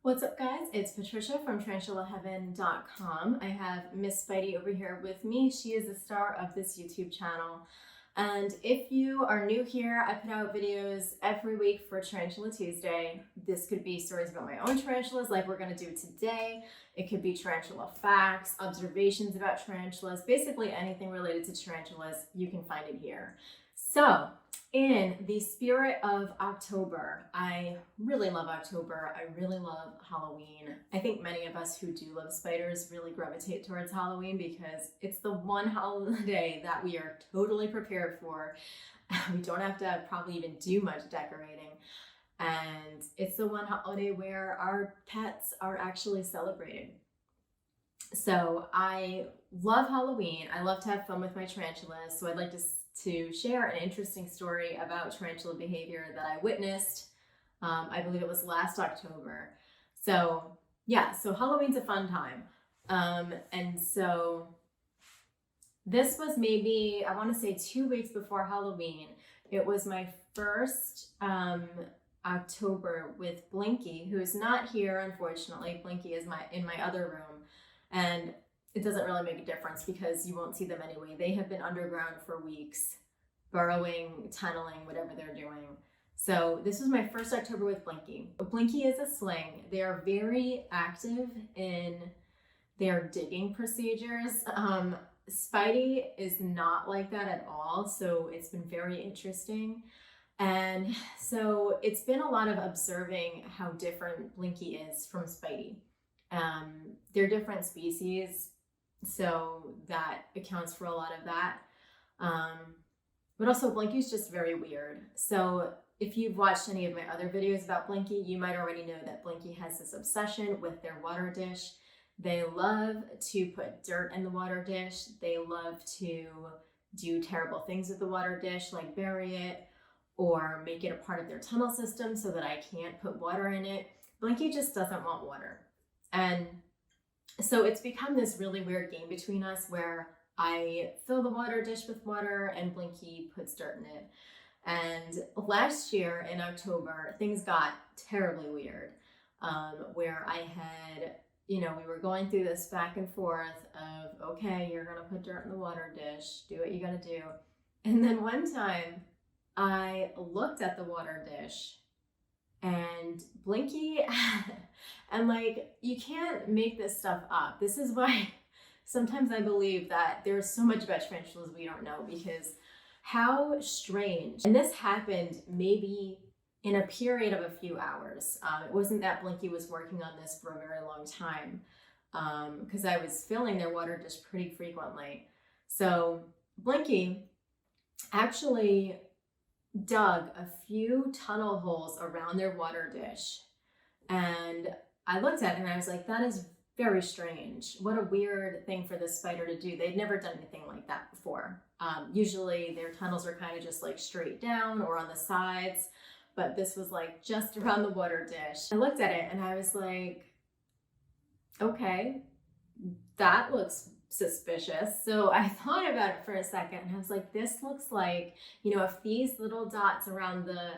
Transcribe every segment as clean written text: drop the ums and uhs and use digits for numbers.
What's up, guys? It's Patricia from tarantulaheaven.com. I have Miss Spidey over here with me. She is the star of this YouTube channel. And if you are new here, I put out videos every week for Tarantula Tuesday. This could be stories about my own tarantulas like we're going to do today. It could be tarantula facts, observations about tarantulas, basically anything related to tarantulas, you can find it here. So, in the spirit of October, I really love October. I really love Halloween. I think many of us who do love spiders really gravitate towards Halloween because it's the one holiday that we are totally prepared for. We don't have to probably even do much decorating. And it's the one holiday where our pets are actually celebrated. So I love Halloween. I love to have fun with my tarantulas. So I'd like to share an interesting story about tarantula behavior that I witnessed. I believe it was last October. So yeah, so Halloween's a fun time. And so this was maybe, I want to say 2 weeks before Halloween. It was my first October with Blinky, who is not here, unfortunately. Blinky is in my other room. And it doesn't really make a difference because you won't see them anyway. They have been underground for weeks, burrowing, tunneling, whatever they're doing. So this was my first October with Blinky. Blinky is a sling. They are very active in their digging procedures. Spidey is not like that at all, so it's been very interesting. And so it's been a lot of observing how different Blinky is from Spidey. They're different species, so that accounts for a lot of that. But also Blinky's just very weird. So if you've watched any of my other videos about Blinky, you might already know that Blinky has this obsession with their water dish. They love to put dirt in the water dish. They love to do terrible things with the water dish, like bury it or make it a part of their tunnel system so that I can't put water in it. Blinky just doesn't want water. And so it's become this really weird game between us where I fill the water dish with water and Blinky puts dirt in it. And last year in October, things got terribly weird, where I had, we were going through this back and forth of, okay, you're going to put dirt in the water dish, do what you got to do. And then one time I looked at the water dish and Blinky, and like, you can't make this stuff up. This is why sometimes I believe that there's so much about tarantulas we don't know, because how strange. And this happened maybe in a period of a few hours. It wasn't that Blinky was working on this for a very long time, because I was filling their water dish pretty frequently. So Blinky actually dug a few tunnel holes around their water dish. And I looked at it and I was like, that is very strange. What a weird thing for this spider to do. They'd never done anything like that before. Usually their tunnels are kind of just like straight down or on the sides, but this was like just around the water dish. I looked at it and I was like, okay, that looks suspicious. So I thought about it for a second and I was like, this looks like, if these little dots around the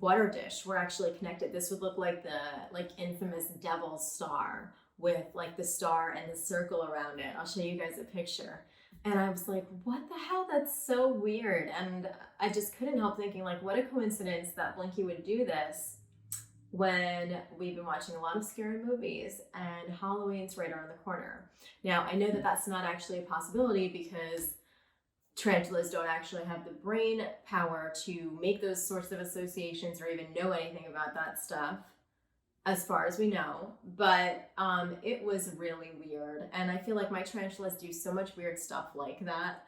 water dish were actually connected, this would look like the infamous devil's star with like the star and the circle around it. I'll show you guys a picture. And I was like, what the hell? That's so weird. And I just couldn't help thinking, like, what a coincidence that Blinky would do this when we've been watching a lot of scary movies and Halloween's right around the corner. Now, I know that that's not actually a possibility because tarantulas don't actually have the brain power to make those sorts of associations or even know anything about that stuff, as far as we know. But it was really weird. And I feel like my tarantulas do so much weird stuff like that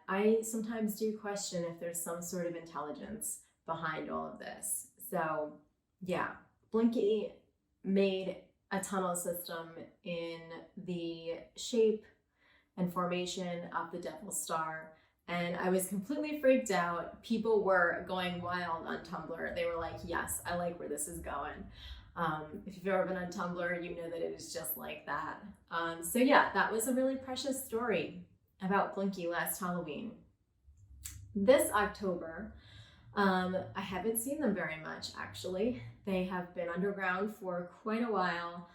I sometimes do question if there's some sort of intelligence behind all of this. So yeah, Blinky made a tunnel system in the shape and formation of the Devil's Star, and I was completely freaked out. People were going wild on Tumblr. They were like, yes, I like where this is going. If you've ever been on Tumblr, you know that it is just like that. So yeah, that was a really precious story about Blinky last Halloween. This October, I haven't seen them very much, actually. They have been underground for quite a while.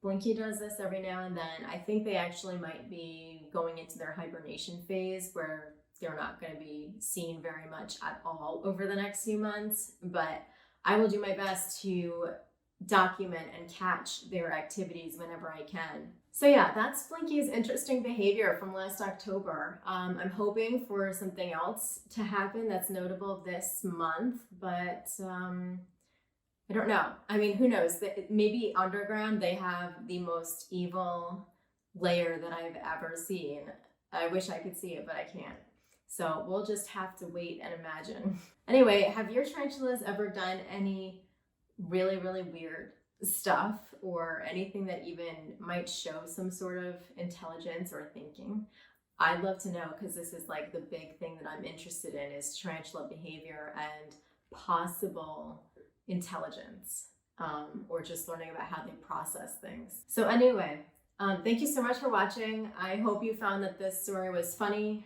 Blinky does this every now and then. I think they actually might be going into their hibernation phase where they're not going to be seen very much at all over the next few months, but I will do my best to document and catch their activities whenever I can. So yeah, that's Blinky's interesting behavior from last October. I'm hoping for something else to happen that's notable this month, but I don't know. I mean, who knows? Maybe underground they have the most evil layer that I've ever seen. I wish I could see it, but I can't. So we'll just have to wait and imagine. Anyway, have your tarantulas ever done any really, really weird stuff or anything that even might show some sort of intelligence or thinking? I'd love to know, because this is like the big thing that I'm interested in, is tarantula behavior and possible intelligence, or just learning about how they process things. So anyway, thank you so much for watching. I hope you found that this story was funny.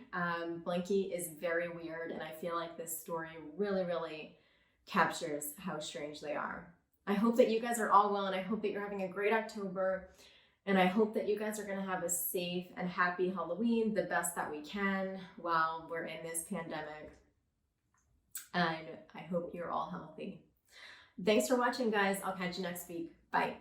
Blinky is very weird, and I feel like this story really, really captures how strange they are. I hope that you guys are all well, and I hope that you're having a great October, and I hope that you guys are going to have a safe and happy Halloween, the best that we can while we're in this pandemic. And I hope you're all healthy. Thanks for watching, guys. I'll catch you next week. Bye.